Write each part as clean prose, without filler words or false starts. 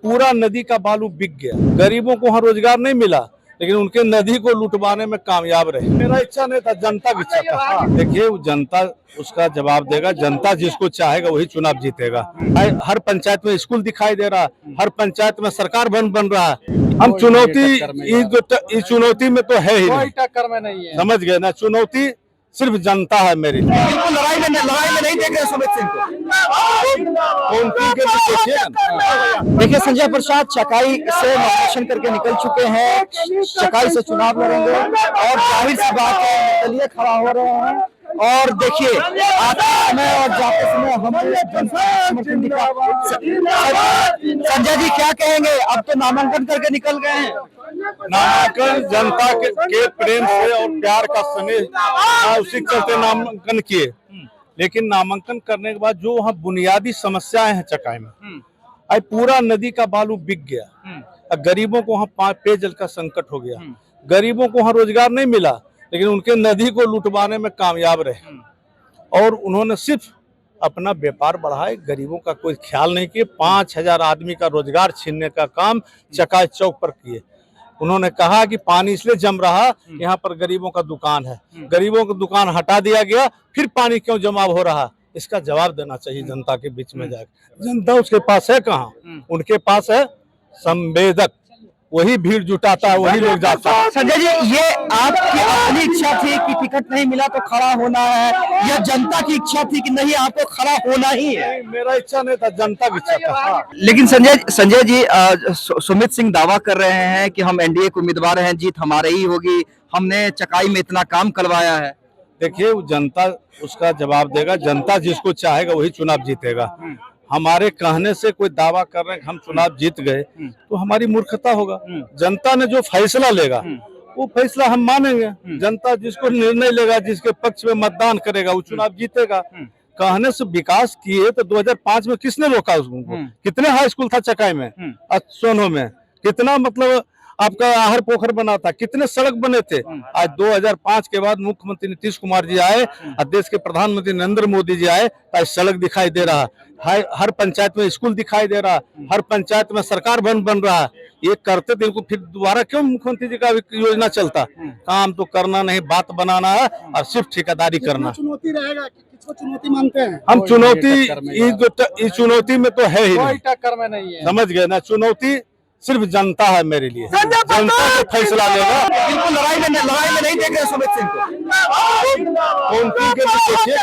पूरा नदी का बालू बिक गया। गरीबों को वहाँ रोजगार नहीं मिला, लेकिन उनके नदी को लुटवाने में कामयाब रहे। मेरा इच्छा नहीं था, जनता की इच्छा था। देखिए, जनता उसका जवाब देगा। जनता जिसको चाहेगा वही चुनाव जीतेगा। हर पंचायत में स्कूल दिखाई दे रहा, हर पंचायत में सरकार बन रहा है। हम चुनौती इस चुनौती में तो है ही नहीं, टक्कर में नहीं है। समझ गए ना। चुनौती सिर्फ जनता है मेरी। बिल्कुल लड़ाई में नहीं देख रहे सुमित सिंह को। देखिए, संजय प्रसाद चकाई से नॉमिनेशन करके निकल चुके हैं, चकाई से चुनाव लड़ेंगे और जाहिर सी बात है निर्दलीय खड़ा हो रहे हैं। और देखिए, आते समय और जाते समय हमें जनता समर्थन दिखा। संजय जी क्या कहेंगे, अब तो नामांकन करके निकल गए हैं। नामांकन जनता के प्रेम से और प्यार का स्नेह उसी चलते नामांकन किए। लेकिन नामांकन करने के बाद जो वहाँ बुनियादी समस्याएं हैं चकाई में, आज पूरा नदी का बालू बिक गया। गरीबों को वहाँ पेयजल का संकट हो गया। गरीबों को वहाँ रोजगार नहीं मिला, लेकिन उनके नदी को लुटवाने में कामयाब रहे। और उन्होंने सिर्फ अपना व्यापार बढ़ाए, गरीबों का कोई ख्याल नहीं किए। 5000 आदमी का रोजगार छीनने का काम चकाई चौक पर किए। उन्होंने कहा कि पानी इसलिए जम रहा, यहाँ पर गरीबों का दुकान है, गरीबों का दुकान हटा दिया गया, फिर पानी क्यों जमाव हो रहा, इसका जवाब देना चाहिए जनता के बीच में जाकर। जनता उसके पास है कहाँ? उनके पास है संवेदक, वही भीड़ जुटाता है, वही लोग जाता है। संजय जी, ये आपकी अपनी इच्छा थी कि टिकट नहीं मिला तो खड़ा होना है, या जनता की इच्छा थी कि नहीं आपको खड़ा होना ही है? मेरा इच्छा नहीं था, जनता की इच्छा था। लेकिन संजय जी, सुमित सिंह दावा कर रहे हैं कि हम एनडीए के उम्मीदवार हैं, जीत हमारे ही होगी, हमने चकाई में इतना काम करवाया है। देखिए, जनता उसका जवाब देगा। जनता जिसको चाहेगा वही चुनाव जीतेगा। हमारे कहने से कोई दावा कर रहे हैं कि हम चुनाव जीत गए, तो हमारी मूर्खता होगा। जनता ने जो फैसला लेगा वो फैसला हम मानेंगे। जनता जिसको निर्णय लेगा, जिसके पक्ष में मतदान करेगा, वो चुनाव जीतेगा। कहने से विकास किए तो 2005 में किसने रोका उसको? कितने हाई स्कूल था चकाई में, सोनो में? कितना मतलब आपका आहर पोखर बना था, कितने सड़क बने थे? आज 2005 के बाद मुख्यमंत्री नीतीश कुमार जी आए और देश के प्रधानमंत्री नरेंद्र मोदी जी आए, आज सड़क दिखाई दे रहा है, हर पंचायत में स्कूल दिखाई दे रहा, हर पंचायत में सरकार बन रहा है। ये करते थे, इनको फिर दोबारा क्यों मुख्यमंत्री जी का योजना चलता? काम तो करना नहीं, बात बनाना है और सिर्फ ठेकेदारी करना। चुनौती रहेगा कि किसको चुनौती मानते हैं? हम चुनौती इस चुनौती में तो है ही नहीं, टक्कर में नहीं है। समझ गए ना। चुनौती सिर्फ जनता है मेरे लिए। जनता को फैसला लेगा। बिल्कुल लड़ाई में नहीं देख रहे सुमित सिंह को। देखिए,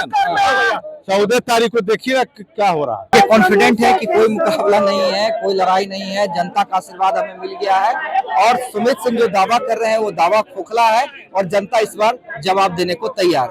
14 तारीख को देखिए क्या हो रहा है। कॉन्फिडेंट है कि कोई मुकाबला नहीं है, कोई लड़ाई नहीं है, जनता का आशीर्वाद हमें मिल गया है। और सुमित सिंह जो दावा कर रहे हैं वो दावा खोखला है और जनता इस बार जवाब देने को तैयार है।